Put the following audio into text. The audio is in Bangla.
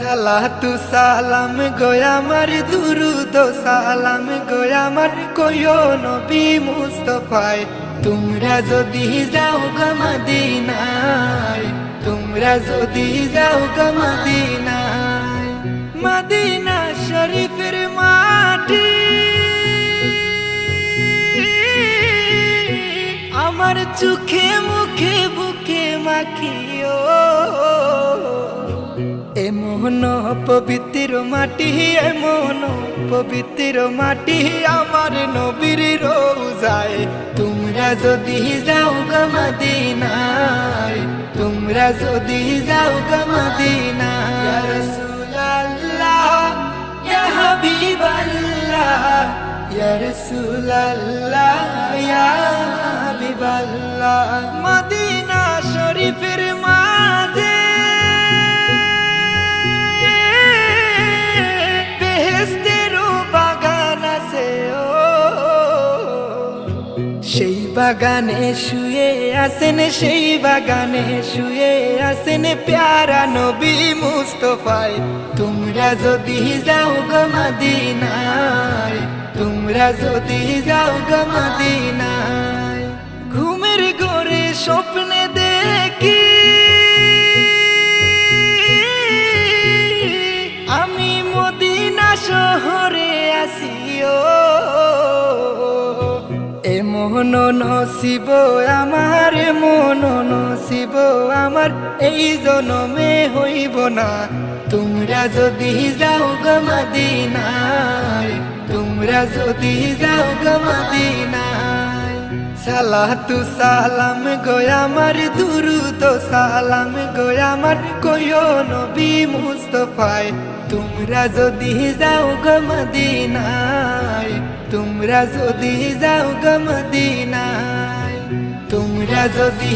সালাতু সালাম গোয়া আমার দুরুদ সালাম গোয়া আমার কইও নবী মুস্তাফায় তোমরা যদি যাও গো মদিনায় তোমরা যদি যাও গো মদিনায় মদিনা শরীফের মাটি আমার চোখে মুখে বুকে মাখিও এমন পবিত্র মাটি এমন পবিত্র মাটি আমার নবীর রোজায় তোমরা যদি যাও গো মদিনায় তোমরা যদি যাও গো মদিনায় ইয়া রাসূলুল্লাহ ইয়া হাবিবাল্লাহ ইয়া রাসূলুল্লাহ ইয়া হাবিবাল্লাহ মদিনা শরীফের মাঝে সেই বাগানে শুয়ে আছেন সেই বাগানে শুয়ে আছেন প্যারা নবী মুস্তাফায় তোমরা যদি যাও গো মদিনায় তোমরা যদি যাও গো মদিনায় ঘুমের ঘরে স্বপ্নে দেখি আমি মদিনা শহরে আসিও মন নসিব আমার মন নসিব আমার এই জনমে হইব না তোমরা যদি যাও গো মদিনায় তোমরা যদি যাও গো মদিনায় সালাতু সালাম গোয়া আমার দুরুদ সালাম গোয়া আমার কইও নবী মুস্তাফায় তোমরা যদি যাও গো মদিনায় তোমরা যদি যাও গো মদিনায় তোমরা যদি